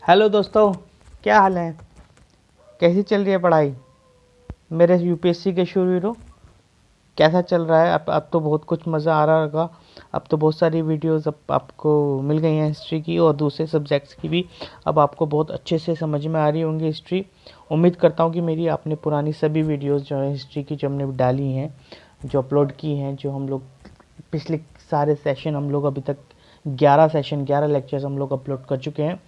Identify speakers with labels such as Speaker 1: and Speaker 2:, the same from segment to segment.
Speaker 1: Hello दोस्तों, क्या हाल है? कैसी चल रही है पढ़ाई? मेरे यूपीएससी के शूरवीरों, कैसा चल रहा है? अब तो बहुत कुछ मज़ा आ रहा होगा। अब तो बहुत सारी वीडियोस अब आपको मिल गई हैं हिस्ट्री की और दूसरे सब्जेक्ट्स की भी। अब आपको बहुत अच्छे से समझ में आ रही होंगी हिस्ट्री। उम्मीद करता हूँ कि मेरी आपने पुरानी सभी वीडियोस जो है हिस्ट्री की, जो हमने डाली हैं, जो अपलोड की हैं, जो हम लोग पिछले सारे सेशन, हम लोग अभी तक 11 सेशन 11 लेक्चर्स हम लोग अपलोड कर चुके हैं।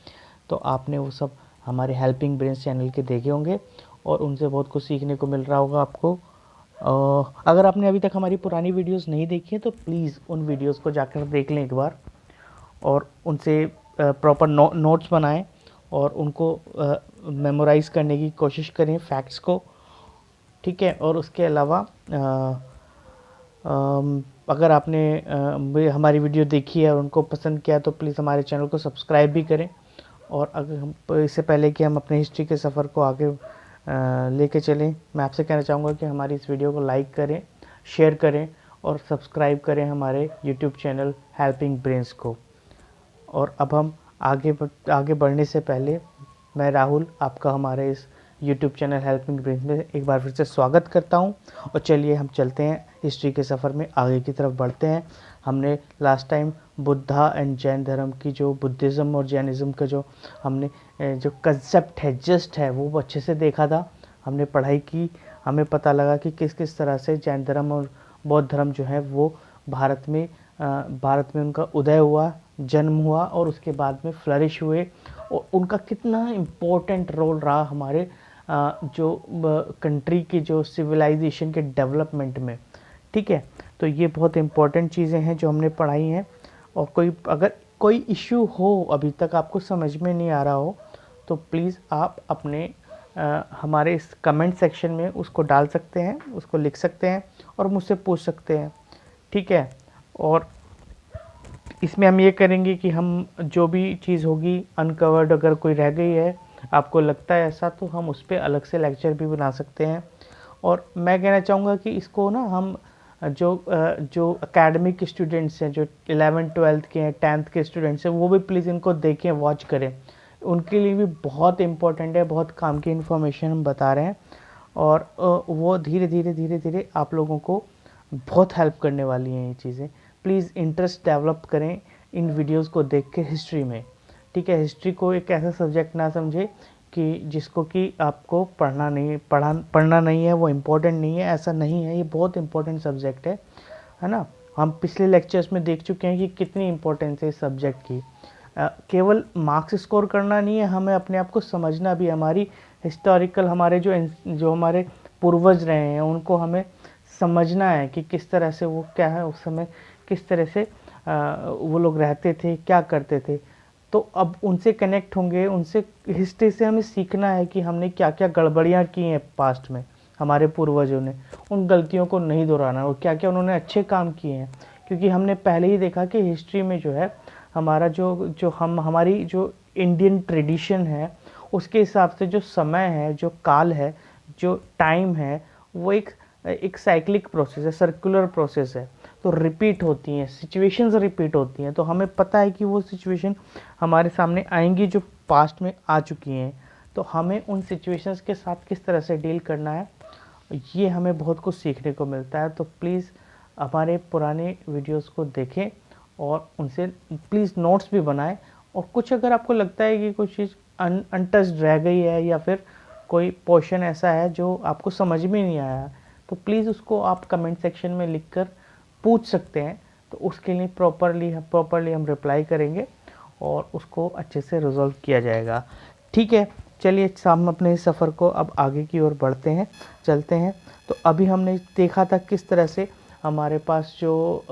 Speaker 1: तो आपने वो सब हमारे हेल्पिंग ब्रेन्स चैनल के देखे होंगे और उनसे बहुत कुछ सीखने को मिल रहा होगा आपको। अगर आपने अभी तक हमारी पुरानी वीडियोस नहीं देखी है तो प्लीज़ उन वीडियोस को जाकर देख लें एक बार और उनसे प्रॉपर नोट्स बनाएं और उनको मेमोराइज़ करने की कोशिश करें फैक्ट्स को। ठीक है। और उसके अलावा अगर आपने हमारी वीडियो देखी है और उनको पसंद किया तो प्लीज़ हमारे चैनल को सब्सक्राइब भी करें। और अगर हम इससे पहले कि हम अपने हिस्ट्री के सफ़र को आगे लेके चलें, मैं आपसे कहना चाहूँगा कि हमारी इस वीडियो को लाइक करें, शेयर करें और सब्सक्राइब करें हमारे यूट्यूब चैनल हेल्पिंग ब्रेन्स को। और अब हम आगे बढ़ने से पहले मैं राहुल आपका हमारे इस यूट्यूब चैनल हेल्पिंग ब्रेन्स में एक बार फिर से स्वागत करता हूं। और चलिए हम चलते हैं हिस्ट्री के सफ़र में, आगे की तरफ बढ़ते हैं। हमने last time Buddha and Jain धर्म की, जो बुद्धिज़्म और जैनिज़्म का जो हमने जो कंसेप्ट है, जस्ट है, वो अच्छे से देखा था। हमने पढ़ाई की, हमें पता लगा कि किस किस तरह से जैन धर्म और बौद्ध धर्म जो है वो भारत में उनका उदय हुआ, जन्म हुआ और उसके बाद में फ्लरिश हुए और उनका कितना इम्पोर्टेंट रोल रहा हमारे जो कंट्री के जो सिविलाइजेशन के डेवलपमेंट में। ठीक है। तो ये बहुत इम्पोर्टेंट चीज़ें हैं जो हमने पढ़ाई हैं। और अगर कोई इश्यू हो अभी तक आपको समझ में नहीं आ रहा हो तो प्लीज़ आप अपने हमारे इस कमेंट सेक्शन में उसको डाल सकते हैं, उसको लिख सकते हैं और मुझसे पूछ सकते हैं। ठीक है। और इसमें हम ये करेंगे कि हम जो भी चीज़ होगी अनकवर्ड, अगर कोई रह गई है, आपको लगता है ऐसा, तो हम उस पर अलग से लेक्चर भी बना सकते हैं। और मैं कहना चाहूँगा कि इसको ना हम जो एकेडमिक स्टूडेंट्स हैं, जो 11th-12th के हैं, 10th के स्टूडेंट्स हैं, वो भी प्लीज़ इनको देखें, वॉच करें। उनके लिए भी बहुत इम्पोर्टेंट है, बहुत काम की इन्फॉर्मेशन हम बता रहे हैं और वो धीरे धीरे आप लोगों को बहुत हेल्प करने वाली हैं ये चीज़ें। प्लीज़ इंटरेस्ट डेवलप करें इन वीडियोस को देख के हिस्ट्री में। ठीक है। हिस्ट्री को एक ऐसा सब्जेक्ट ना समझे कि जिसको कि आपको पढ़ना नहीं है, वो इम्पोर्टेंट नहीं है, ऐसा नहीं है। ये बहुत इम्पोर्टेंट सब्जेक्ट है ना। हम पिछले लेक्चर्स में देख चुके हैं कि कितनी इम्पोर्टेंस है इस सब्जेक्ट की। केवल मार्क्स स्कोर करना नहीं है, हमें अपने आप को समझना भी। हमारी हिस्टोरिकल, हमारे जो हमारे पूर्वज रहे हैं उनको हमें समझना है कि किस तरह से वो क्या है उस समय, किस तरह से वो लोग रहते थे, क्या करते थे। तो अब उनसे कनेक्ट होंगे, उनसे हिस्ट्री से हमें सीखना है कि हमने क्या क्या गड़बड़ियाँ की हैं पास्ट में, हमारे पूर्वजों ने। उन गलतियों को नहीं दोहराना और क्या क्या उन्होंने अच्छे काम किए हैं। क्योंकि हमने पहले ही देखा कि हिस्ट्री में जो है हमारा हमारी जो इंडियन ट्रेडिशन है उसके हिसाब से जो समय है, जो काल है, जो टाइम है, वो एक साइक्लिक प्रोसेस है, सर्कुलर प्रोसेस है। तो रिपीट होती हैं सिचुएशंस, रिपीट होती हैं। तो हमें पता है कि वो सिचुएशन हमारे सामने आएंगी जो पास्ट में आ चुकी हैं। तो हमें उन सिचुएशंस के साथ किस तरह से डील करना है, ये हमें बहुत कुछ सीखने को मिलता है। तो प्लीज़ हमारे पुराने वीडियोस को देखें और उनसे प्लीज़ नोट्स भी बनाएं। और कुछ अगर आपको लगता है कि कुछ चीज़ अनटच्ड रह गई है या फिर कोई पोर्शन ऐसा है जो आपको समझ में नहीं आया, तो प्लीज़ उसको आप कमेंट सेक्शन में लिखकर पूछ सकते हैं। तो उसके लिए प्रॉपरली हम रिप्लाई करेंगे और उसको अच्छे से रिजॉल्व किया जाएगा। ठीक है। चलिए हम अपने इस सफ़र को अब आगे की ओर बढ़ते हैं, चलते हैं। तो अभी हमने देखा था किस तरह से हमारे पास जो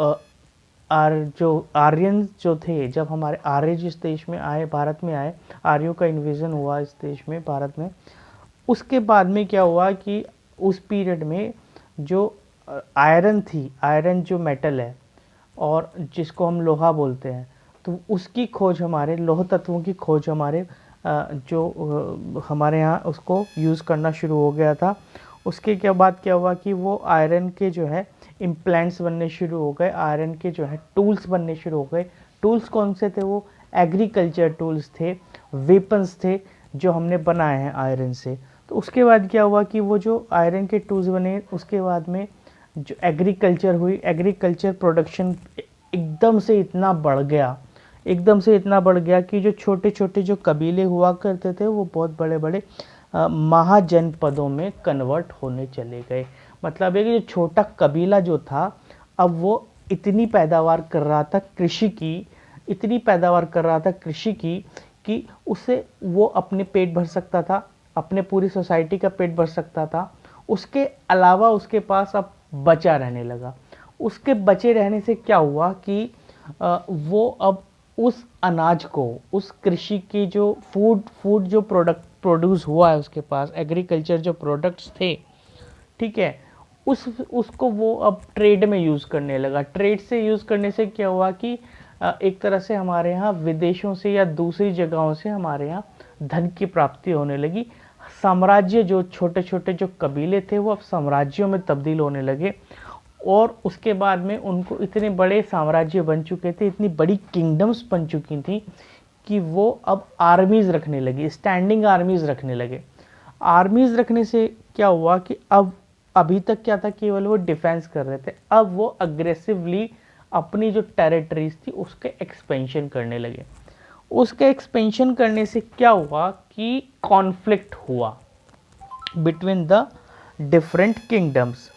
Speaker 1: आर्यन जो थे, जब हमारे आर्य जिस देश में आए, भारत में आए, आर्यों का इन्वेजन हुआ इस देश में, भारत में। उसके बाद में क्या हुआ कि उस पीरियड में जो आयरन थी, आयरन जो मेटल है और जिसको हम लोहा बोलते हैं, तो उसकी खोज, हमारे लौह तत्वों की खोज हमारे यहाँ उसको यूज़ करना शुरू हो गया था। उसके के बाद क्या हुआ कि वो आयरन के जो है इम्प्लांट्स बनने शुरू हो गए, आयरन के जो है टूल्स बनने शुरू हो गए। टूल्स कौन से थे? वो एग्रीकल्चर टूल्स थे, वेपन्स थे जो हमने बनाए हैं आयरन से। तो उसके बाद क्या हुआ कि वो जो आयरन के टूल्स बने, उसके बाद में जो एग्रीकल्चर हुई, एग्रीकल्चर प्रोडक्शन एकदम से इतना बढ़ गया, एकदम से इतना बढ़ गया कि जो छोटे छोटे जो कबीले हुआ करते थे वो बहुत बड़े बड़े महाजनपदों में कन्वर्ट होने चले गए। मतलब है कि जो छोटा कबीला जो था, अब वो इतनी पैदावार कर रहा था कृषि की, इतनी पैदावार कर रहा था कृषि की कि उससे वो अपने पेट भर सकता था, अपने पूरी सोसाइटी का पेट भर सकता था। उसके अलावा उसके पास अब बचा रहने लगा। उसके बचे रहने से क्या हुआ कि वो अब उस अनाज को, उस कृषि की जो फूड जो प्रोड्यूस हुआ है उसके पास, एग्रीकल्चर जो प्रोडक्ट्स थे, ठीक है, उसको वो अब ट्रेड में यूज़ करने लगा। ट्रेड से यूज़ करने से क्या हुआ कि एक तरह से हमारे यहाँ विदेशों से या दूसरी जगहों से हमारे यहाँ धन की प्राप्ति होने लगी। साम्राज्य, जो छोटे छोटे जो कबीले थे वो अब साम्राज्यों में तब्दील होने लगे, और उसके बाद में उनको इतने बड़े साम्राज्य बन चुके थे, इतनी बड़ी किंगडम्स बन चुकी थी कि वो अब आर्मीज़ रखने लगी, स्टैंडिंग आर्मीज़ रखने लगे। आर्मीज़ रखने से क्या हुआ कि अब अभी तक क्या था, केवल वो डिफेंस कर रहे थे, अब वो अग्रेसिवली अपनी जो टेरिटरीज थी उसके एक्सपेंशन करने लगे। उसके एक्सपेंशन करने से क्या हुआ कि कॉन्फ्लिक्ट हुआ बिटवीन द डिफरेंट किंगडम्स,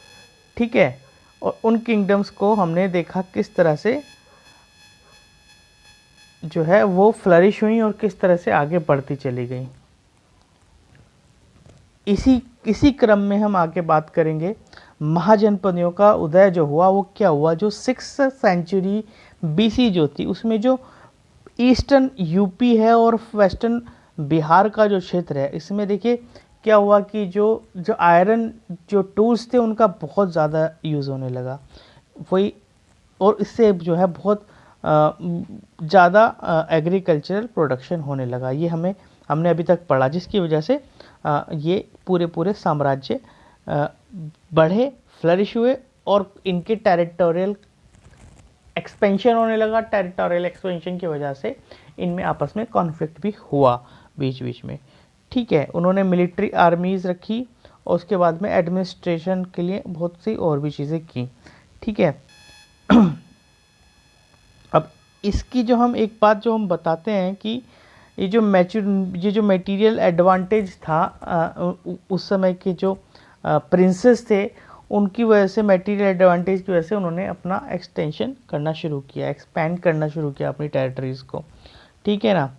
Speaker 1: ठीक है। और उन किंगडम्स को हमने देखा किस तरह से जो है वो फ्लरिश हुई और किस तरह से आगे बढ़ती चली गई। इसी क्रम में हम आगे बात करेंगे महाजनपदियों का उदय जो हुआ वो क्या हुआ। जो 6th सेंचुरी BC जो थी, उसमें जो ईस्टर्न यूपी है और वेस्टर्न बिहार का जो क्षेत्र है, इसमें देखिए क्या हुआ कि जो आयरन जो टूल्स थे उनका बहुत ज़्यादा यूज़ होने लगा वही, और इससे जो है बहुत ज़्यादा एग्रीकल्चरल प्रोडक्शन होने लगा। ये हमने अभी तक पढ़ा, जिसकी वजह से ये पूरे साम्राज्य बढ़े, फ्लरिश हुए और इनके टेरिटोरियल एक्सपेंशन होने लगा। टेरिटोरियल एक्सपेंशन की वजह से इनमें आपस में कॉन्फ्लिक्ट भी हुआ बीच बीच में, ठीक है। उन्होंने मिलिट्री आर्मीज़ रखी और उसके बाद में एडमिनिस्ट्रेशन के लिए बहुत सी और भी चीज़ें की, ठीक है। अब इसकी जो हम एक बात जो हम बताते हैं कि ये जो मटेरियल एडवांटेज था उस समय के जो प्रिंसेस थे, उनकी वजह से, मटेरियल एडवांटेज की वजह से उन्होंने अपना एक्सटेंशन करना शुरू किया, एक्सपैंड करना शुरू किया अपनी टेरिटरीज़ को, ठीक है ना।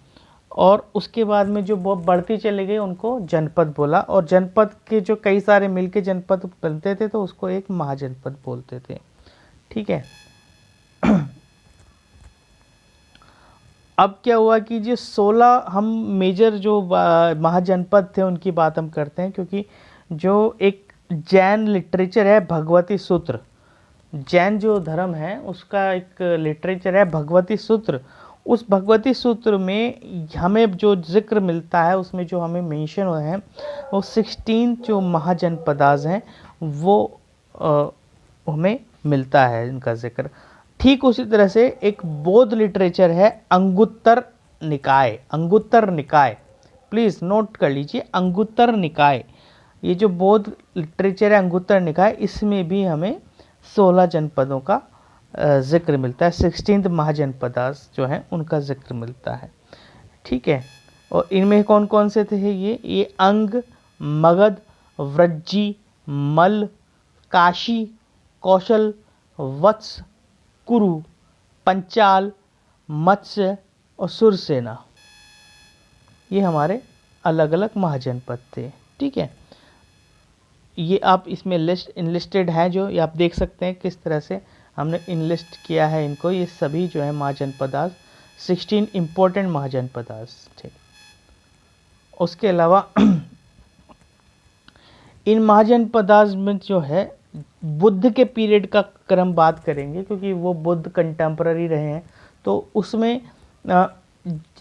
Speaker 1: और उसके बाद में जो बहुत बढ़ती चले गई उनको जनपद बोला, और जनपद के जो कई सारे मिलके जनपद बनते थे तो उसको एक महाजनपद बोलते थे, ठीक है। अब क्या हुआ कि जो 16 हम मेजर जो महाजनपद थे उनकी बात हम करते हैं, क्योंकि जो एक जैन लिटरेचर है भगवती सूत्र, जैन जो धर्म है उसका एक लिटरेचर है भगवती सूत्र। उस भगवती सूत्र में हमें जो जिक्र मिलता है, उसमें जो हमें मेंशन हुआ है वो 16 जो महाजनपदाज हैं वो हमें मिलता है इनका जिक्र। ठीक उसी तरह से एक बौद्ध लिटरेचर है अंगुत्तर निकाय, अंगुत्तर निकाय, प्लीज़ नोट कर लीजिए, अंगुत्तर निकाय। ये जो बौद्ध लिटरेचर है अंगुत्तर निकाय, इसमें भी हमें 16 जनपदों का जिक्र मिलता है, 16 महाजनपदास जो हैं उनका जिक्र मिलता है, ठीक है। और इनमें कौन कौन से थे ये अंग, मगध, व्रज्जी, मल्ल, काशी, कौशल, वत्स, कुरु, पंचाल, मत्स्य और सुरसेना, ये हमारे अलग अलग महाजनपद थे, ठीक है। ये आप इसमें इनलिस्टेड है, जो ये आप देख सकते हैं किस तरह से हमने इनलिस्ट किया है इनको। ये सभी जो है महाजनपदास 16 इम्पोर्टेंट महाजनपदास थे। उसके अलावा इन महाजनपदास में जो है बुद्ध के पीरियड का क्रम बात करेंगे, क्योंकि वो बुद्ध कंटेम्पररी रहे हैं, तो उसमें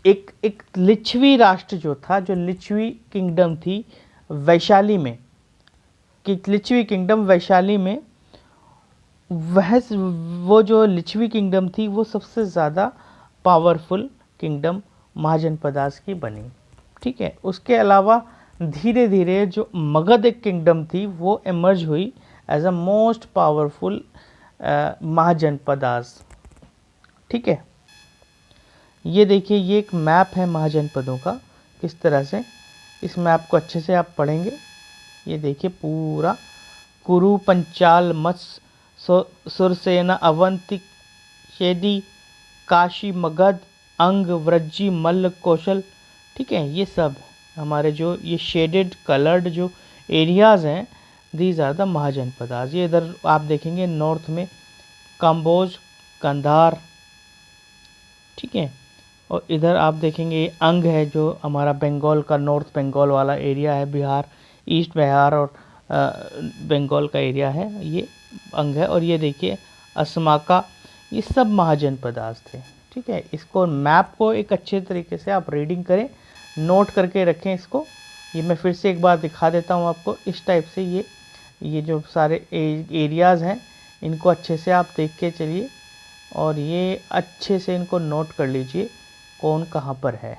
Speaker 1: एक लिच्छवी राष्ट्र जो था, जो लिच्छवी किंगडम थी वैशाली में, कि लिच्छवी किंगडम वैशाली में, वो जो लिच्छवी किंगडम थी वो सबसे ज़्यादा पावरफुल किंगडम महाजनपदास की बनी। ठीक है, उसके अलावा धीरे धीरे जो मगध एक किंगडम थी वो इमर्ज हुई एज अ मोस्ट पावरफुल महाजनपदास। ठीक है, ये देखिए, ये एक मैप है महाजनपदों का, किस तरह से इस मैप को अच्छे से आप पढ़ेंगे। ये देखिए पूरा कुरु, पंचाल, मत्स्य, सुरसेना, अवंती, शेदी, काशी, मगध, अंग, व्रजी, मल्ल, कौशल। ठीक है, ये सब हमारे जो ये शेडेड कलर्ड जो एरियाज़ हैं, दीज आर द महाजनपदास। ये इधर आप देखेंगे नॉर्थ में कंबोज, कंधार। ठीक है, और इधर आप देखेंगे अंग है जो हमारा बंगाल का, नॉर्थ बंगाल वाला एरिया है, बिहार, ईस्ट बिहार और बंगाल का एरिया है, ये अंग है। और ये देखिए असमाका, ये सब महाजनपदास थे। ठीक है, इसको मैप को एक अच्छे तरीके से आप रीडिंग करें, नोट करके रखें इसको। ये मैं फिर से एक बार दिखा देता हूँ आपको, इस टाइप से ये जो सारे एरियाज़ हैं इनको अच्छे से आप देख के चलिए और ये अच्छे से इनको नोट कर लीजिए कौन कहाँ पर है।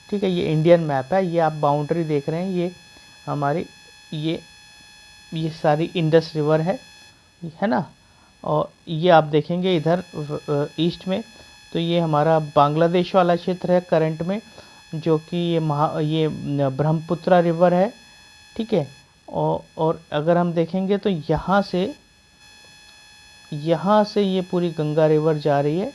Speaker 1: ठीक है, ये इंडियन मैप है, ये आप बाउंड्री देख रहे हैं, ये हमारी ये सारी इंडस रिवर है ना। और ये आप देखेंगे इधर ईस्ट में तो ये हमारा बांग्लादेश वाला क्षेत्र है करंट में, जो कि ये ब्रह्मपुत्र रिवर है। ठीक है, और अगर हम देखेंगे तो यहाँ से ये पूरी गंगा रिवर जा रही है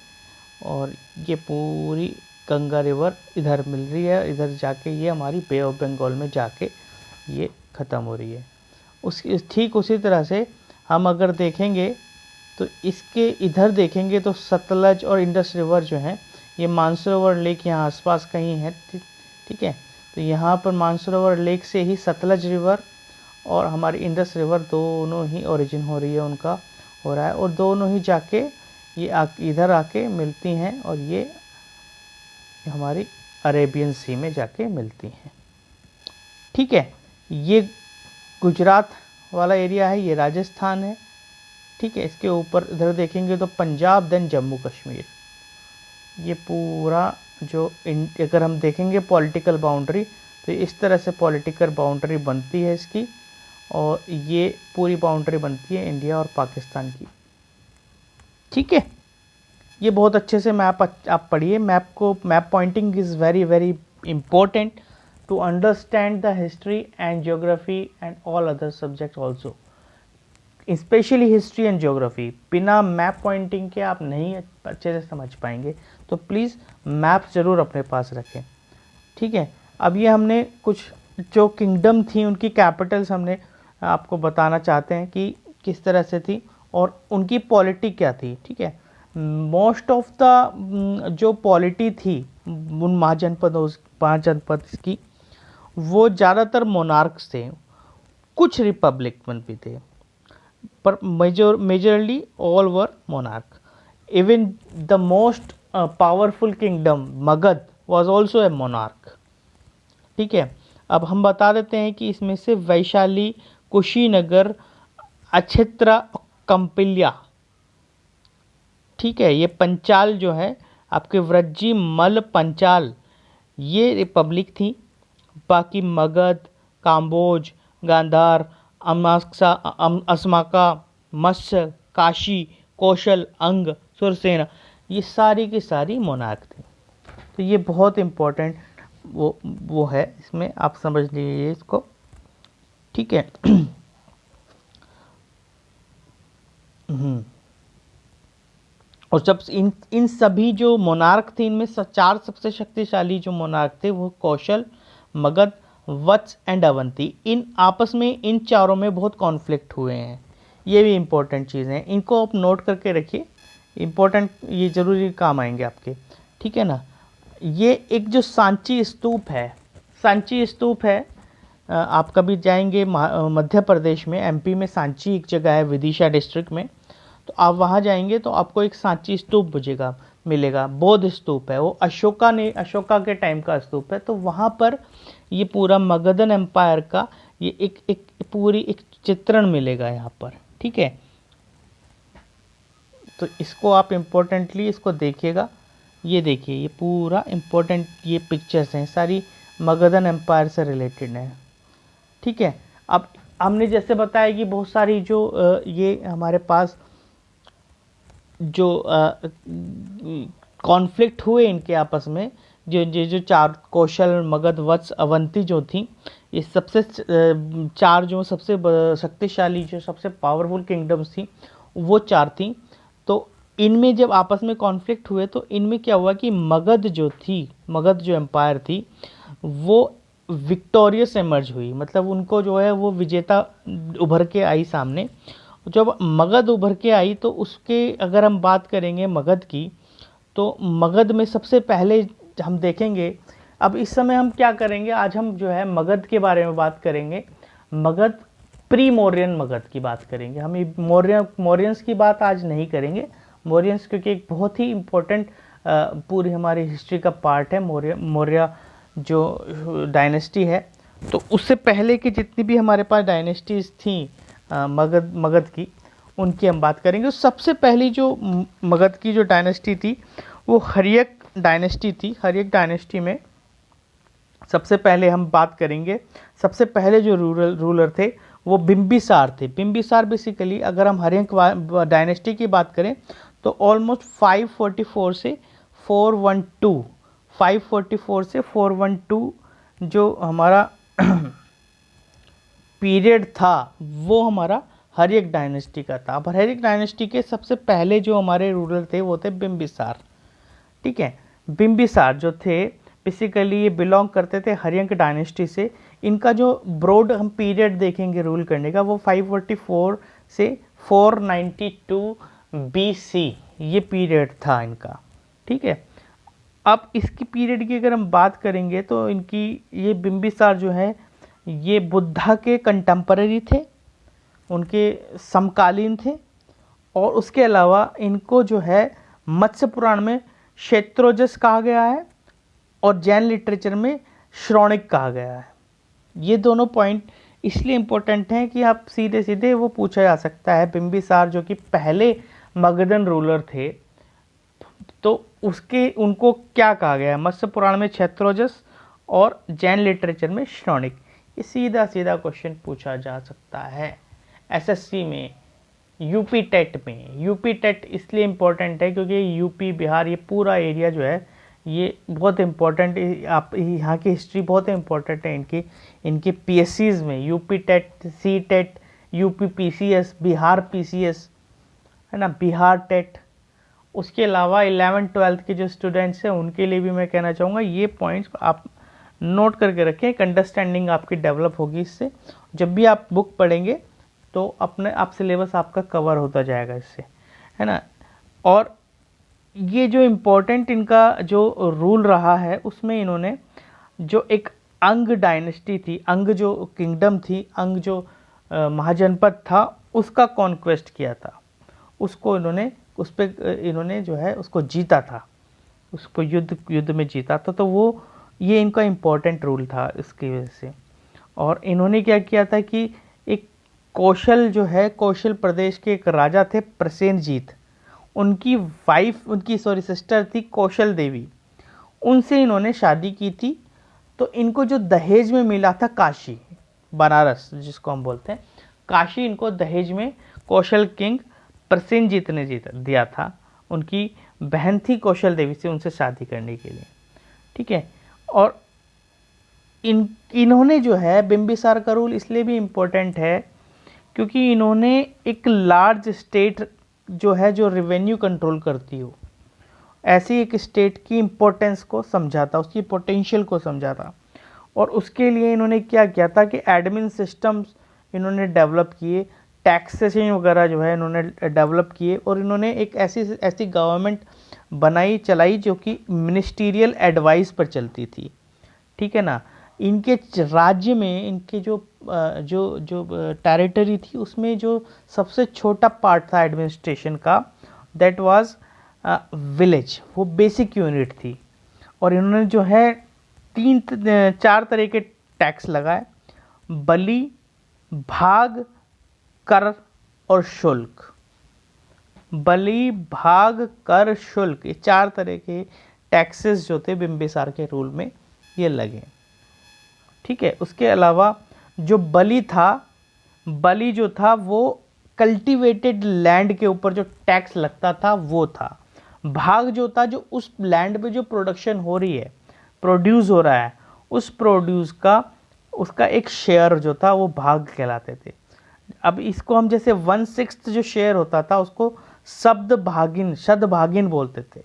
Speaker 1: और ये पूरी गंगा रिवर इधर मिल रही है, इधर जाके ये हमारी बे ऑफ बंगाल में जाके ये ख़त्म हो रही है। ठीक उसी तरह से हम अगर देखेंगे तो इसके इधर देखेंगे तो सतलज और इंडस रिवर जो हैं, ये मानसरोवर लेक यहाँ आसपास कहीं है। ठीक है, तो यहाँ पर मानसरोवर लेक से ही सतलज रिवर और हमारी इंडस रिवर दोनों ही ओरिजिन हो रही है, उनका हो रहा है, और दोनों ही जाके ये इधर आके मिलती हैं और ये हमारी अरेबियन सी में जाके मिलती हैं। ठीक है, ये गुजरात वाला एरिया है, ये राजस्थान है। ठीक है, इसके ऊपर इधर देखेंगे तो पंजाब, देन जम्मू कश्मीर। ये पूरा जो अगर हम देखेंगे पॉलिटिकल बाउंड्री तो इस तरह से पॉलिटिकल बाउंड्री बनती है इसकी, और ये पूरी बाउंड्री बनती है इंडिया और पाकिस्तान की। ठीक है, ये बहुत अच्छे से मैप आप पढ़िए। Map pointing is very very important to understand the history and geography and all other subject also, specially history and geography. बिना मैप पॉइंटिंग के आप नहीं अच्छे से समझ पाएंगे, तो प्लीज़ मैप ज़रूर अपने पास रखें। ठीक है, अब ये हमने कुछ जो किंगडम थी उनकी कैपिटल्स हमने आपको बताना चाहते हैं कि किस तरह से थी और उनकी पॉलिटी क्या थी। ठीक है, मोस्ट ऑफ द जो पॉलिटी थी उन महाजनपद की, वो ज़्यादातर मोनार्क्स थे, कुछ रिपब्लिकन भी थे, पर majorly all were monarch. Even the most powerful kingdom Magadh was also a monarch. ठीक है, अब हम बता देते हैं कि इसमें से वैशाली, कुशीनगर, अक्षित्रा, कंपिल्या, ठीक है, ये पंचाल जो है आपके व्रजी, मल, पंचाल, ये रिपब्लिक थी। बाकी मगध, काम्बोज, गांधार, असमाका, मत्स्य, काशी, कौशल, अंग, सुरसेना, ये सारी की सारी मोनार्क थी। तो ये बहुत इम्पोर्टेंट वो है, इसमें आप समझ लीजिए इसको। ठीक है, और जब इन सभी जो मोनार्क थे, इनमें 4 सबसे शक्तिशाली जो मोनार्क थे वो कौशल, मगध, वत्स एंड अवंती। इन आपस में इन चारों में बहुत कॉन्फ्लिक्ट हुए हैं। ये भी इम्पोर्टेंट चीज़ें हैं, इनको आप नोट करके रखिए, इम्पोर्टेंट, ये ज़रूरी काम आएंगे आपके। ठीक है ना। ये एक जो सांची स्तूप है, सांची स्तूप है, आप कभी जाएंगे मध्य प्रदेश में, एमपी में सांची एक जगह है विदिशा डिस्ट्रिक्ट में, तो आप वहाँ जाएंगे तो आपको एक सांची स्तूप मिलेगा। बौद्ध स्तूप है वो, अशोका के टाइम का स्तूप है। तो वहाँ पर ये पूरा मगधन एम्पायर का ये एक पूरी एक चित्रण मिलेगा यहाँ पर। ठीक है, तो इसको आप इम्पोर्टेंटली इसको देखिएगा, ये देखिए, ये पूरा इम्पोर्टेंट ये पिक्चर्स हैं, सारी मगधन एम्पायर से रिलेटेड हैं। ठीक है, अब हमने जैसे बताया कि बहुत सारी जो ये हमारे पास जो कॉन्फ्लिक्ट हुए इनके आपस में, जो चार कौशल, मगध, वत्स, अवंती जो थी, ये सबसे चार जो सबसे शक्तिशाली, जो सबसे पावरफुल किंगडम्स थी, वो चार थी। तो इनमें जब आपस में कॉन्फ्लिक्ट हुए तो इनमें क्या हुआ कि मगध जो एम्पायर थी वो विक्टोरियस एमर्ज हुई, मतलब उनको जो है वो विजेता उभर के आई सामने। जब मगध उभर के आई तो उसके अगर हम बात करेंगे मगध की, तो मगध में सबसे पहले हम देखेंगे, अब इस समय हम क्या करेंगे, आज हम जो है मगध के बारे में बात करेंगे। मगध प्री मौर्यन मगध की बात करेंगे हम, ये मौर्यंस की बात आज नहीं करेंगे। मौर्यंस क्योंकि एक बहुत ही इम्पोर्टेंट पूरी हमारी हिस्ट्री का पार्ट है मौर्य जो डायनेस्टी है। तो उससे पहले की जितनी भी हमारे पास डायनेस्टीज थी मगध की, उनकी हम बात करेंगे। सबसे पहली जो मगध की जो डायनेस्टी थी वो हर्यक डायनेस्टी थी। हर्यक डायनेस्टी में सबसे पहले हम बात करेंगे, सबसे पहले जो रूलर थे वो बिंबिसार थे। बिंबिसार बेसिकली अगर हम हर्यक डायनेस्टी की बात करें तो ऑलमोस्ट 544 से 412 जो हमारा पीरियड था वो हमारा हर्यक डायनेस्टी का था। अब हर्यक डायनेस्टी के सबसे पहले जो हमारे रूलर थे वो थे बिंबिसार। ठीक है, बिंबिसार जो थे बेसिकली ये बिलोंग करते थे हर्यक डायनेस्टी से। इनका जो ब्रॉड हम पीरियड देखेंगे रूल करने का, वो 544 से 492 BC ये पीरियड था इनका। ठीक है, अब इसकी पीरियड की अगर हम बात करेंगे तो इनकी ये बिंबिसार जो है ये बुद्धा के कंटेम्पररी थे, उनके समकालीन थे। और उसके अलावा इनको जो है मत्स्य पुराण में क्षेत्रोजस कहा गया है और जैन लिटरेचर में श्रोणिक कहा गया है। ये दोनों पॉइंट इसलिए इम्पोर्टेंट हैं कि आप सीधे सीधे वो पूछा जा सकता है। बिंबिसार जो कि पहले मगधन रूलर थे, तो उनको क्या कहा गया है, मत्स्य पुराण में क्षेत्रोजस और जैन लिटरेचर में श्रोणिक। ये सीधा सीधा क्वेश्चन पूछा जा सकता है एसएससी में, यूपी टेट में। यूपी टेट इसलिए इम्पोर्टेंट है क्योंकि यूपी बिहार ये पूरा एरिया जो है ये बहुत इम्पोर्टेंट, आप यहाँ की हिस्ट्री बहुत इम्पोर्टेंट है इनकी पीएससीज में। UP TET, C TET, UP PCS, Bihar PCS, है ना, बिहार टेट। उसके अलावा 11th-12th के जो स्टूडेंट्स हैं उनके लिए भी मैं कहना चाहूँगा ये पॉइंट्स आप नोट करके रखें, एक अंडरस्टैंडिंग आपकी डेवलप होगी इससे। जब भी आप बुक पढ़ेंगे तो अपने आप सिलेबस आपका कवर होता जाएगा इससे, है ना। और ये जो इम्पोर्टेंट इनका जो रूल रहा है उसमें इन्होंने जो एक अंग डायनेस्टी थी, अंग जो किंगडम थी, अंग जो महाजनपद था, उसका कॉन्क्वेस्ट किया था। उसको इन्होंने उस पर इन्होंने जो है उसको जीता था, उसको युद्ध में जीता था। तो वो ये इनका इम्पोर्टेंट रूल था इसकी वजह से। और इन्होंने क्या किया था कि एक कौशल जो है, कौशल प्रदेश के एक राजा थे प्रसेनजीत, उनकी सिस्टर थी कौशल देवी, उनसे इन्होंने शादी की थी। तो इनको जो दहेज में मिला था काशी, बनारस जिसको हम बोलते हैं, काशी इनको दहेज में कौशल किंग प्रसेनजीत ने दिया था। उनकी बहन थी कौशल देवी से उनसे शादी करने के लिए। ठीक है, और इन्होंने जो है बिंबिसार का रूल इसलिए भी इम्पोर्टेंट है क्योंकि इन्होंने एक लार्ज स्टेट जो है, जो रेवेन्यू कंट्रोल करती हो, ऐसी एक स्टेट की इम्पोर्टेंस को समझा था, उसकी पोटेंशियल को समझा था। और उसके लिए इन्होंने क्या किया था कि एडमिन सिस्टम्स इन्होंने डेवलप किए, टैक्सेशन वगैरह जो है इन्होंने डेवलप किए। और इन्होंने एक ऐसी गवर्नमेंट बनाई चलाई जो कि मिनिस्टीरियल एडवाइस पर चलती थी। ठीक है ना। इनके राज्य में इनके जो टेरिटरी थी उसमें जो सबसे छोटा पार्ट था एडमिनिस्ट्रेशन का, दैट वाज विलेज, वो बेसिक यूनिट थी। और इन्होंने जो है 4 तरह के टैक्स लगाए, बलि, भाग, कर और शुल्क। बलि, भाग, कर, शुल्क, ये 4 तरह के टैक्सेस जो थे बिंबिसार के रूल में ये लगे। ठीक है, उसके अलावा जो बलि था, बलि जो था वो कल्टीवेटेड लैंड के ऊपर जो टैक्स लगता था वो था। भाग जो था, जो उस लैंड पे जो प्रोडक्शन हो रही है, प्रोड्यूस हो रहा है, उस प्रोड्यूस का उसका एक शेयर जो था वो भाग कहलाते थे। अब इसको हम जैसे 1/6 जो शेयर होता था उसको शतभागिन बोलते थे।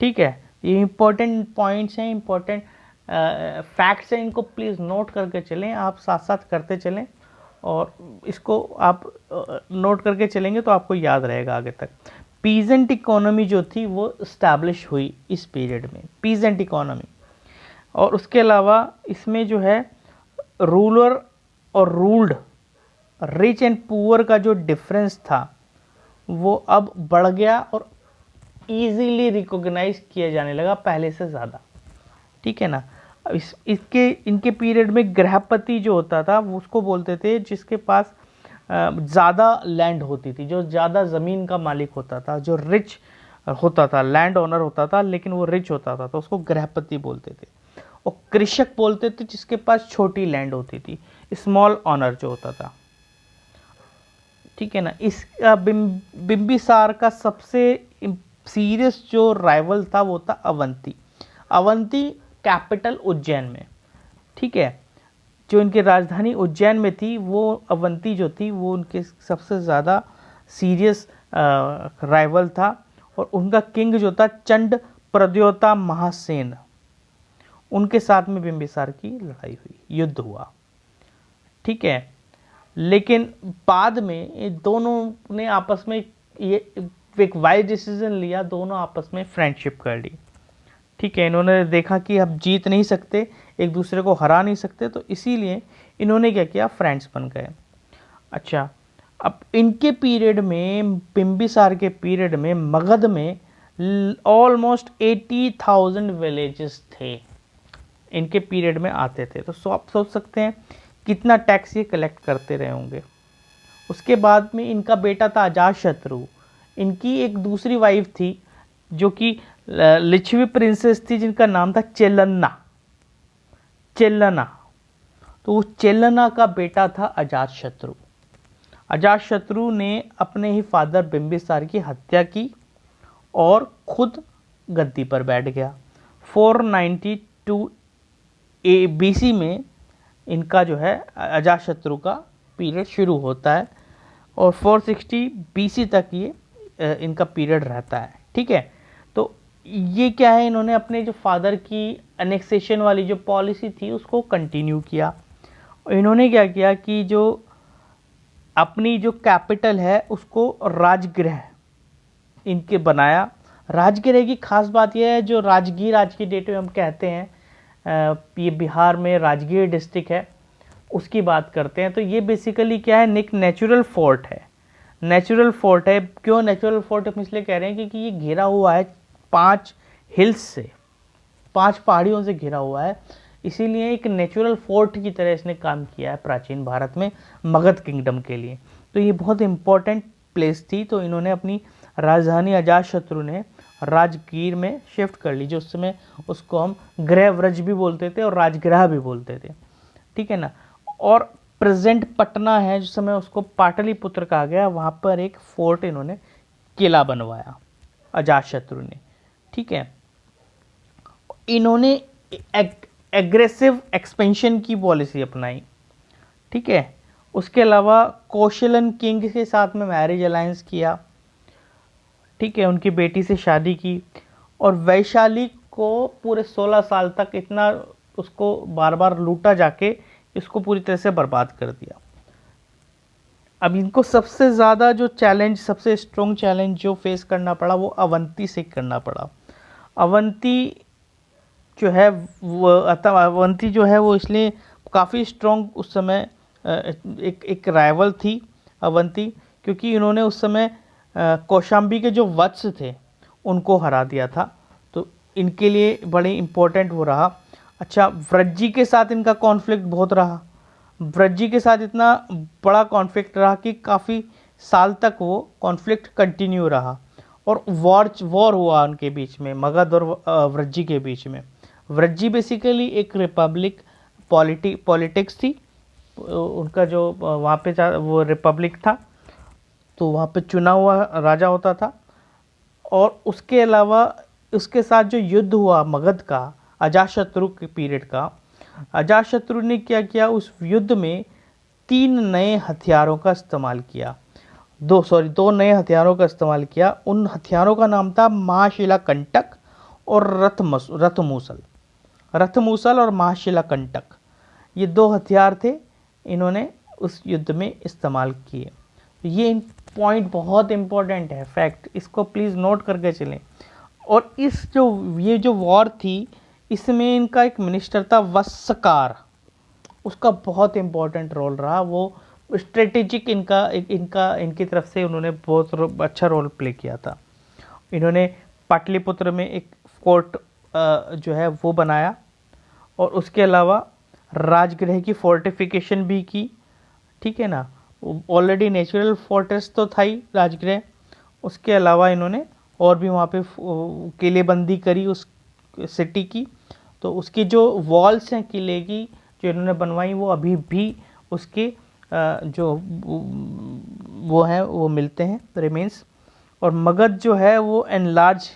Speaker 1: ठीक है, ये इंपॉर्टेंट पॉइंट्स हैं, इंपॉर्टेंट फैक्ट्स हैं, इनको प्लीज़ नोट करके चलें, आप साथ साथ करते चलें और इसको आप नोट करके चलेंगे तो आपको याद रहेगा आगे तक। पीजेंट इकोनॉमी जो थी वो इस्टेब्लिश हुई इस पीरियड में, पीजेंट इकोनॉमी। और उसके अलावा इसमें जो है रूलर और रूल्ड, रिच एंड पुअर का जो डिफरेंस था वो अब बढ़ गया और इजीली रिकॉग्नाइज किया जाने लगा पहले से ज़्यादा। ठीक है ना। इनके पीरियड में गृहपति जो होता था वो उसको बोलते थे जिसके पास ज़्यादा लैंड होती थी, जो ज़्यादा ज़मीन का मालिक होता था, जो रिच होता था, लैंड ओनर होता था लेकिन वो रिच होता था, तो उसको गृहपति बोलते थे। और कृषक बोलते थे जिसके पास छोटी लैंड होती थी, स्मॉल ओनर जो होता था। ठीक है ना। इस बिंबिसार का सबसे सीरियस जो राइवल था वो था अवंती। अवंती कैपिटल उज्जैन में। ठीक है, जो इनकी राजधानी उज्जैन में थी वो अवंती जो थी वो उनके सबसे ज़्यादा सीरियस राइवल था। और उनका किंग जो था चंड प्रद्योता महासेन, उनके साथ में बिंबिसार की लड़ाई हुई, युद्ध हुआ। ठीक है, लेकिन बाद में ये दोनों ने आपस में ये एक वाइज डिसीजन लिया, दोनों आपस में फ्रेंडशिप कर ली। ठीक है, इन्होंने देखा कि अब जीत नहीं सकते, एक दूसरे को हरा नहीं सकते, तो इसीलिए इन्होंने क्या किया, फ्रेंड्स बन गए। अच्छा, अब इनके पीरियड में, बिंबिसार के पीरियड में मगध में ऑलमोस्ट 80,000 विलेजेस थे, इनके पीरियड में आते थे। तो आप सोच सकते हैं कितना टैक्स ये कलेक्ट करते रहे होंगे। उसके बाद में इनका बेटा था अजातशत्रु। इनकी एक दूसरी वाइफ थी जो कि लिच्छवी प्रिंसेस थी, जिनका नाम था चेलन्ना। तो वो चेलन्ना का बेटा था अजातशत्रु। अजातशत्रु ने अपने ही फादर बिंबिसार की हत्या की और खुद गद्दी पर बैठ गया। 492 BC में इनका जो है अजातशत्रु का पीरियड शुरू होता है और 460 BC तक ये इनका पीरियड रहता है। ठीक है, तो ये क्या है, इन्होंने अपने जो फादर की एनेक्सेशन वाली जो पॉलिसी थी उसको कंटिन्यू किया। इन्होंने क्या किया कि जो अपनी जो कैपिटल है उसको राजगृह इनके बनाया। राजगृह की खास बात यह है, जो राजगीर आज की डेट में हम कहते हैं, ये बिहार में राजगीर डिस्ट्रिक्ट है, उसकी बात करते हैं। तो ये बेसिकली क्या है, एक नेचुरल फोर्ट है। नेचुरल फोर्ट है, क्यों नेचुरल फोर्ट हम इसलिए कह रहे हैं क्योंकि ये घिरा हुआ है 5 हिल्स से, 5 पहाड़ियों से घिरा हुआ है, इसीलिए एक नेचुरल फोर्ट की तरह इसने काम किया है प्राचीन भारत में मगध किंगडम के लिए। तो ये बहुत इंपॉर्टेंट प्लेस थी। तो इन्होंने अपनी राजधानी अजातशत्रु ने राजगीर में शिफ्ट कर ली, जो उस समय उसको हम गृहव्रज भी बोलते थे और राजगृह भी बोलते थे। ठीक है ना। और प्रेजेंट पटना है, जिस समय उसको पाटलिपुत्र कहा गया, वहाँ पर एक फोर्ट इन्होंने किला बनवाया अजातशत्रु ने। ठीक है, इन्होंने एग्रेसिव एक्सपेंशन की पॉलिसी अपनाई। ठीक है, उसके अलावा कौशलन किंग के साथ में मैरिज अलायंस किया। ठीक है, उनकी बेटी से शादी की और वैशाली को पूरे 16 साल तक इतना उसको बार बार लूटा जाके इसको पूरी तरह से बर्बाद कर दिया। अब इनको सबसे ज़्यादा जो चैलेंज, सबसे स्ट्रॉन्ग चैलेंज जो फेस करना पड़ा वो अवंती से करना पड़ा। अवंती जो है वो इसलिए काफ़ी स्ट्रॉन्ग उस समय एक राइवल थी अवंती, क्योंकि इन्होंने उस समय कौशाम्बी के जो वत्स थे उनको हरा दिया था। तो इनके लिए बड़े इम्पोर्टेंट वो रहा। अच्छा, व्रज्जी के साथ इनका कॉन्फ्लिक्ट बहुत रहा। व्रज्जी के साथ इतना बड़ा कॉन्फ्लिक्ट रहा कि काफ़ी साल तक वो कॉन्फ्लिक्ट कंटिन्यू रहा और वॉर हुआ उनके बीच में, मगध और वज्जी के बीच में। वज्जी बेसिकली एक रिपब्लिक पॉलिटिक्स थी, उनका जो वहाँ पे वो रिपब्लिक था, तो वहाँ पे चुना हुआ राजा होता था। और उसके अलावा उसके साथ जो युद्ध हुआ मगध का, अजातशत्रु के पीरियड का, अजातशत्रु ने क्या किया उस युद्ध में 3 नए हथियारों का इस्तेमाल किया, दो नए हथियारों का इस्तेमाल किया। उन हथियारों का नाम था महाशिला कंटक और रथमूसल और महाशिला कंटक, ये 2 हथियार थे, इन्होंने उस युद्ध में इस्तेमाल किए। ये पॉइंट बहुत इंपॉर्टेंट है, फैक्ट, इसको प्लीज़ नोट करके चलें। और ये जो वॉर थी, इसमें इनका एक मिनिस्टर था वस्सकार, उसका बहुत इंपॉर्टेंट रोल रहा। वो स्ट्रेटेजिक इनकी तरफ से उन्होंने बहुत अच्छा रोल प्ले किया था। इन्होंने पाटलिपुत्र में एक फोर्ट जो है वो बनाया, और उसके अलावा राजगृह की फोर्टिफिकेशन भी की, ठीक है ना। ऑलरेडी नेचुरल फोर्ट्रेस तो था ही राजगृह, उसके अलावा इन्होंने और भी वहाँ पे किलेबंदी करी उस सिटी की। तो उसकी जो वॉल्स हैं किले की जो इन्होंने बनवाई, वो अभी भी उसके जो वो हैं वो मिलते हैं, रिमेन्स। और मगध जो है वो एनलार्ज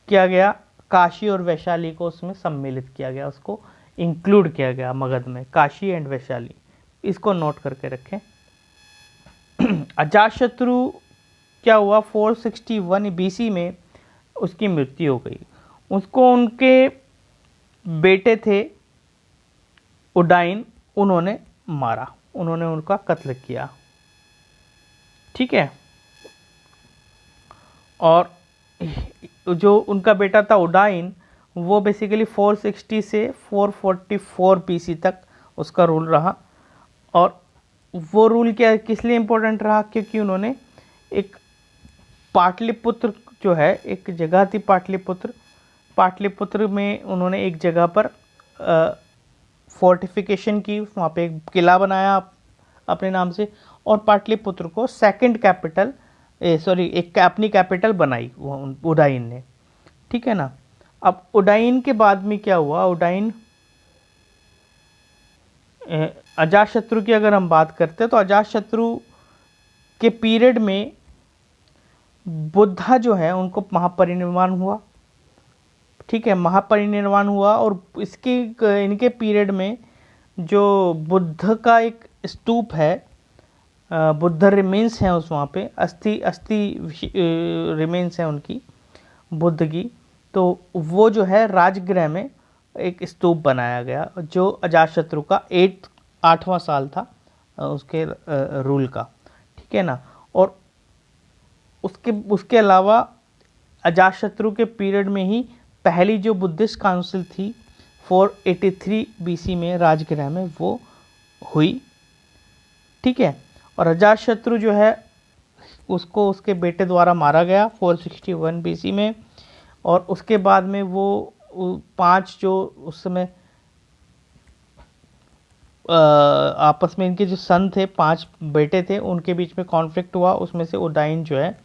Speaker 1: किया गया, काशी और वैशाली को उसमें सम्मिलित किया गया, उसको इंक्लूड किया गया मगध में, काशी एंड वैशाली, इसको नोट करके रखें। अजातशत्रु क्या हुआ, 461 BC में उसकी मृत्यु हो गई। उसको उनके बेटे थे उडाइन, उन्होंने मारा, उन्होंने उनका कत्ल किया, ठीक है। और जो उनका बेटा था उडाइन, वो बेसिकली 460 से 444 BC तक उसका रूल रहा। और वो रूल किस लिए इम्पोर्टेंट रहा, क्योंकि उन्होंने एक पाटलिपुत्र जो है, एक जगह थी पाटलिपुत्र में उन्होंने एक जगह पर फोर्टिफिकेशन की, वहाँ पे एक किला बनाया अपने नाम से, और पाटलिपुत्र को सेकंड कैपिटल एक अपनी कैपिटल बनाई वो उडाइन ने, ठीक है ना। अब उडाइन के बाद में क्या हुआ, उडाइन अजातशत्रु की अगर हम बात करते हैं तो अजातशत्रु के पीरियड में बुद्धा जो है उनको महापरिनिर्वाण हुआ, ठीक है, महापरिनिर्वाण हुआ। और इनके पीरियड में जो बुद्ध का एक स्तूप है, बुद्ध रिमेन्स हैं उस वहाँ पे, अस्थि रिमेन्स हैं उनकी, बुद्ध की। तो वो जो है राजगृह में एक स्तूप बनाया गया, जो अजातशत्रु का 8वां साल था उसके रूल का, ठीक है ना। और उसके अलावा अजातशत्रु के पीरियड में ही पहली जो बुद्धिस्ट काउंसिल थी 483 BC में राजगृह में वो हुई, ठीक है। और अजातशत्रु जो है उसको उसके बेटे द्वारा मारा गया 461 BC में। और उसके बाद में वो 5 जो उस समय आपस में इनके जो सन थे, 5 बेटे थे, उनके बीच में कॉन्फ्लिक्ट हुआ। उसमें से उडाइन जो है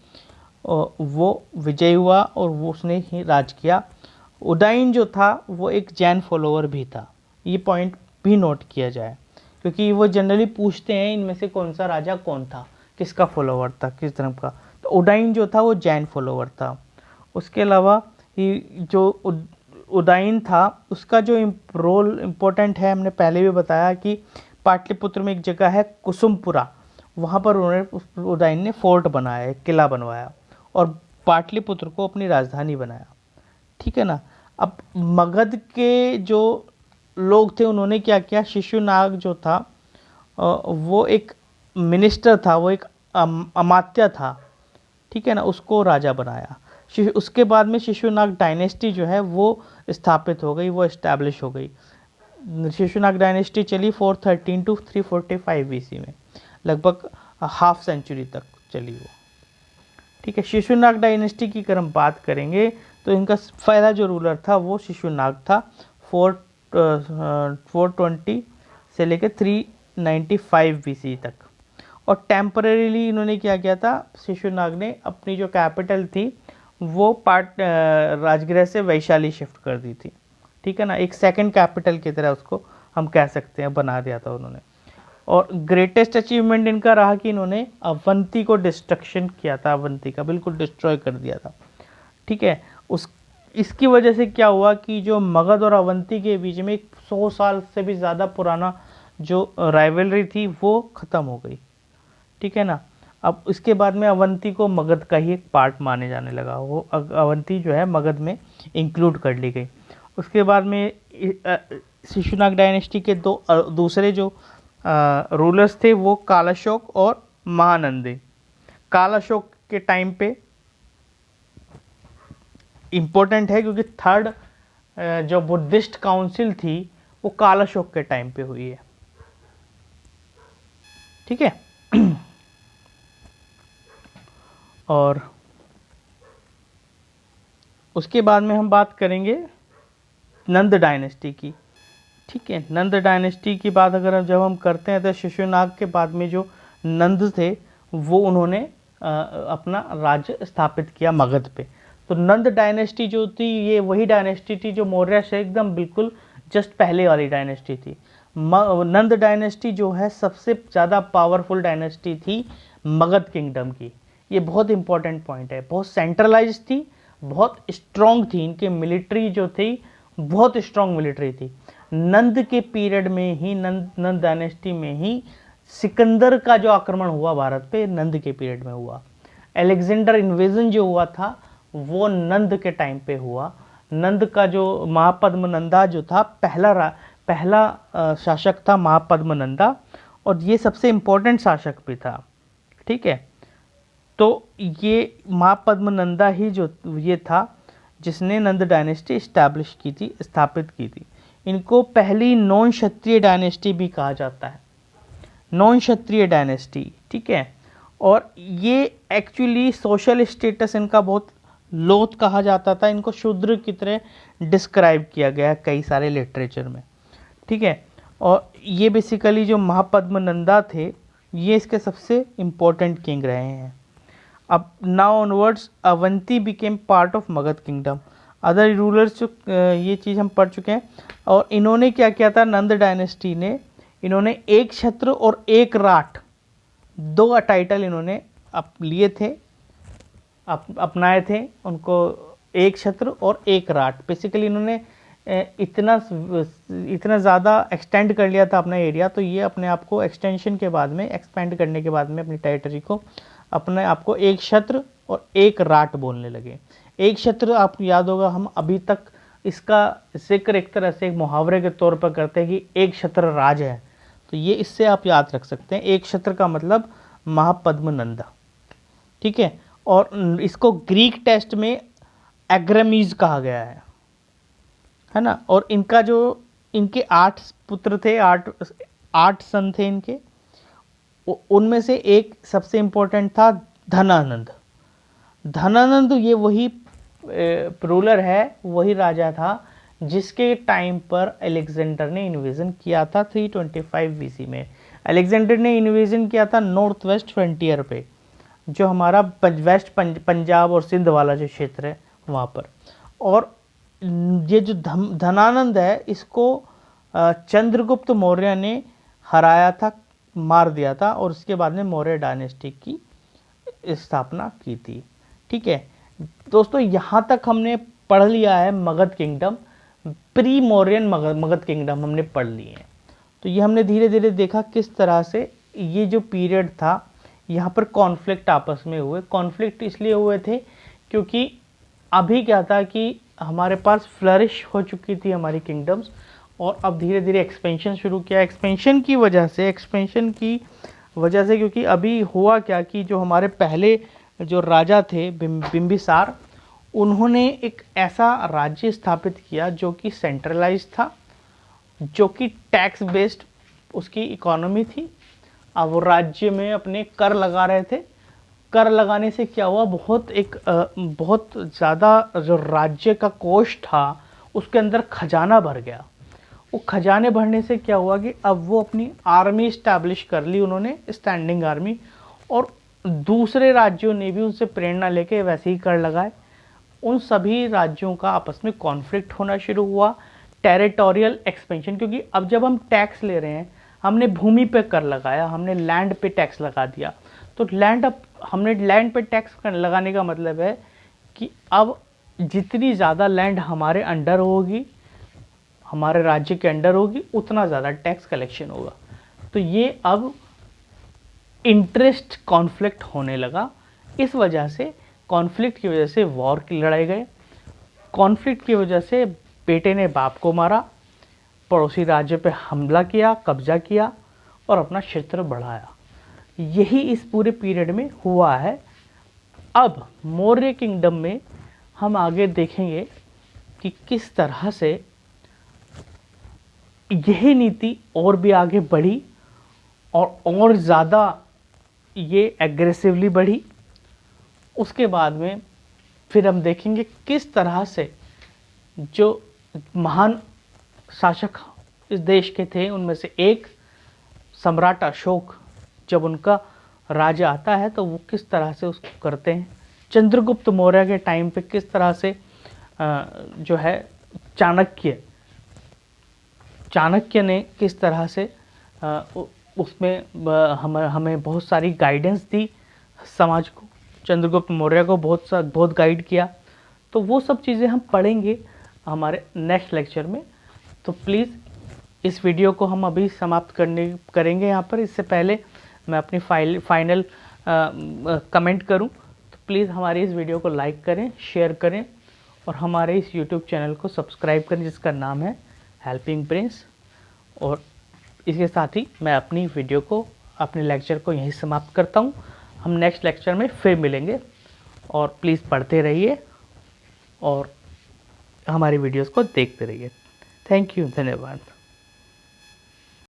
Speaker 1: वो विजयी हुआ और वो उसने ही राज किया। उडाइन जो था वो एक जैन फॉलोअर भी था, ये पॉइंट भी नोट किया जाए, क्योंकि वो जनरली पूछते हैं इनमें से कौन सा राजा कौन था, किसका फॉलोअर था, किस धर्म का। तो उडाइन जो था वो जैन फॉलोअर था। उसके अलावा जो उडाइन था उसका जो रोल इम्पोर्टेंट है, हमने पहले भी बताया कि पाटलिपुत्र में एक जगह है कुसुमपुरा, वहाँ पर उन्होंने उडाइन ने फोर्ट बनाया, एक किला बनवाया और पाटलिपुत्र को अपनी राजधानी बनाया, ठीक है ना। अब मगध के जो लोग थे उन्होंने क्या किया, शिशुनाग जो था वो एक मिनिस्टर था, वो एक अमात्य था, ठीक है ना, उसको राजा बनाया। उसके बाद में शिशुनाग डायनेस्टी जो है वो स्थापित हो गई, वो इस्टेब्लिश हो गई। शिशुनाग डायनेस्टी चली 413 to 345 BC में, लगभग हाफ सेंचुरी तक चली वो, ठीक है। शिशुनाग डायनेस्टी की अगर हम बात करेंगे तो इनका पहला जो रूलर था वो शिशुनाग था, 420 से लेकर 395 BC तक। और टेम्परेरीली इन्होंने क्या किया था, शिशुनाग ने अपनी जो कैपिटल थी वो राजगृह से वैशाली शिफ्ट कर दी थी, ठीक है ना, एक सेकंड कैपिटल की तरह उसको हम कह सकते हैं बना दिया था उन्होंने। और ग्रेटेस्ट अचीवमेंट इनका रहा कि इन्होंने अवंती को डिस्ट्रक्शन किया था, अवंती का बिल्कुल डिस्ट्रॉय कर दिया था, ठीक है। इसकी वजह से क्या हुआ कि जो मगध और अवंती के बीच में 100 साल से भी ज़्यादा पुराना जो राइवलरी थी वो ख़त्म हो गई, ठीक है ना। अब इसके बाद में अवंती को मगध का ही एक पार्ट माने जाने लगा, वो अवंती जो है मगध में इंक्लूड कर ली गई। उसके बाद में शिशुनाग डायनेस्टी के दूसरे जो रूलर्स थे वो कालाशोक और महानंदी। कालाशोक के टाइम पे इम्पोर्टेंट है क्योंकि थर्ड जो बुद्धिस्ट काउंसिल थी वो कालाशोक के टाइम पे हुई है, ठीक है। और उसके बाद में हम बात करेंगे नंद डायनेस्टी की, ठीक है। नंद डायनेस्टी की बात अगर जब हम करते हैं तो शिशुनाग के बाद में जो नंद थे वो उन्होंने अपना राज्य स्थापित किया मगध पे। तो नंद डायनेस्टी जो थी ये वही डायनेस्टी थी जो मौर्य से एकदम बिल्कुल जस्ट पहले वाली डायनेस्टी थी। नंद डायनेस्टी जो है सबसे ज़्यादा पावरफुल डायनेस्टी थी मगध किंगडम की। ये बहुत इंपॉर्टेंट पॉइंट है, बहुत सेंट्रलाइज थी, बहुत स्ट्रॉन्ग थी, इनके मिलिट्री जो थी बहुत स्ट्रॉन्ग मिलिट्री थी। नंद के पीरियड में ही नंद डायनेस्टी में ही सिकंदर का जो आक्रमण हुआ भारत पे नंद के पीरियड में हुआ। अलेक्जेंडर इन्वेजन जो हुआ था वो नंद के टाइम पे हुआ। नंद का जो महापद्मनंदा जो था पहला शासक था महापद्मनंदा, और ये सबसे इम्पोर्टेंट शासक भी था, ठीक है। तो ये महापद्मनंदा ही जो ये था जिसने नंद डायनेस्टी इस्टेब्लिश की थी, स्थापित की थी। इनको पहली नॉन क्षत्रिय डायनेस्टी भी कहा जाता है, नॉन क्षत्रिय डायनेस्टी, ठीक है। और ये एक्चुअली सोशल स्टेटस इनका बहुत लो कहा जाता था, इनको शूद्र की तरह डिस्क्राइब किया गया है कई सारे लिटरेचर में, ठीक है। और ये बेसिकली जो महापद्मनंदा थे ये इसके सबसे इम्पोर्टेंट किंग रहे हैं। अब now onwards Avanti became part of Magadh kingdom. Other rulers जो ये चीज़ हम पढ़ चुके हैं। और इन्होंने क्या किया था, नंद डायनेस्टी ने इन्होंने एक छत्र और एक राठ, दो टाइटल इन्होंने लिए थे, अपनाए थे उनको, एक छत्र और एक राठ। बेसिकली इन्होंने इतना ज़्यादा एक्सटेंड कर लिया था अपना एरिया, तो ये अपने आप को एक्सटेंशन के बाद में, एक्सपेंड करने के बाद में अपनी टेरिटरी को अपने आप को एक छत्र और एक राठ बोलने लगे। एक छत्र आपको याद होगा, हम अभी तक इसका जिक्र एक तरह से एक मुहावरे के तौर पर करते हैं कि एक छत्र राज है, तो ये इससे आप याद रख सकते हैं। एक छत्र का मतलब महापद्मनंदा, ठीक है। और इसको ग्रीक टेक्स्ट में एग्रमीज कहा गया है ना। और इनका जो इनके 8 पुत्र थे, 8 सन थे इनके, उनमें से एक सबसे इंपॉर्टेंट था धनानंद। धनानंद ये वही रूलर है, वही राजा था जिसके टाइम पर अलेक्जेंडर ने इन्वेजन किया था 325 बीसी में। अलेक्जेंडर ने इन्वेजन किया था नॉर्थ वेस्ट फ्रंटियर पे, जो हमारा वेस्ट पंजाब और सिंध वाला जो क्षेत्र है वहाँ पर। और ये जो धनानंद है इसको चंद्रगुप्त मौर्य ने हराया था, मार दिया था, और उसके बाद में मौर्य डायनेस्टी की स्थापना की थी, ठीक है। दोस्तों यहाँ तक हमने पढ़ लिया है Magadh kingdom, pre Mauryan Magadh kingdom हमने पढ़ लिए हैं। तो ये हमने धीरे धीरे देखा किस तरह से ये जो पीरियड था यहाँ पर कॉन्फ्लिक्ट आपस में हुए। कॉन्फ्लिक्ट इसलिए हुए थे क्योंकि अभी क्या था कि हमारे पास फ्लरिश हो चुकी थी हमारी किंगडम्स, और अब धीरे धीरे एक्सपेंशन शुरू किया। एक्सपेंशन की वजह से क्योंकि अभी हुआ क्या कि जो हमारे पहले जो राजा थे बिंबिसार, उन्होंने एक ऐसा राज्य स्थापित किया जो कि सेंट्रलाइज था, जो कि टैक्स बेस्ड उसकी इकोनॉमी थी। अब वो राज्य में अपने कर लगा रहे थे। कर लगाने से क्या हुआ, बहुत ज़्यादा जो राज्य का कोष था उसके अंदर खजाना भर गया, वो खजाने भरने से क्या हुआ कि अब वो अपनी आर्मी इस्टेब्लिश कर ली उन्होंने, स्टैंडिंग आर्मी, और दूसरे राज्यों ने भी उनसे प्रेरणा लेके वैसे ही कर लगाए। उन सभी राज्यों का आपस में कॉन्फ्लिक्ट होना शुरू हुआ, टेरिटोरियल एक्सपेंशन, क्योंकि अब जब हम टैक्स ले रहे हैं, हमने भूमि पे कर लगाया, हमने लैंड पे टैक्स लगा दिया, तो हमने लैंड पे टैक्स लगाने का मतलब है कि अब जितनी ज़्यादा लैंड हमारे अंडर होगी, हमारे राज्य के अंडर होगी, उतना ज़्यादा टैक्स कलेक्शन होगा। तो ये अब इंटरेस्ट कॉन्फ्लिक्ट होने लगा। इस वजह से, कॉन्फ्लिक्ट की वजह से वॉर की लड़ाई गए, कॉन्फ्लिक्ट की वजह से बेटे ने बाप को मारा, पड़ोसी राज्य पे हमला किया, कब्जा किया और अपना क्षेत्र बढ़ाया। यही इस पूरे पीरियड में हुआ है। अब मौर्य किंगडम में हम आगे देखेंगे कि किस तरह से यही नीति और भी आगे बढ़ी और ज़्यादा ये एग्रेसिवली बढ़ी। उसके बाद में फिर हम देखेंगे किस तरह से जो महान शासक इस देश के थे, उनमें से एक सम्राट अशोक, जब उनका राज्य आता है तो वो किस तरह से उसको करते हैं। चंद्रगुप्त मौर्य के टाइम पे किस तरह से जो है चाणक्य ने किस तरह से उसमें हमें बहुत सारी गाइडेंस दी समाज को, चंद्रगुप्त मौर्य को बहुत गाइड किया। तो वो सब चीज़ें हम पढ़ेंगे हमारे नेक्स्ट लेक्चर में। तो प्लीज़ इस वीडियो को हम अभी समाप्त करेंगे यहाँ पर। इससे पहले मैं अपनी फाइनल कमेंट करूँ, तो प्लीज़ हमारी इस वीडियो को लाइक करें, शेयर करें और हमारे इस यूट्यूब चैनल को सब्सक्राइब करें जिसका नाम है हेल्पिंग ब्रेन्स। और इसके साथ ही मैं अपनी वीडियो को, अपने लेक्चर को यहीं समाप्त करता हूँ। हम नेक्स्ट लेक्चर में फिर मिलेंगे और प्लीज़ पढ़ते रहिए और हमारी वीडियोस को देखते रहिए। थैंक यू, धन्यवाद।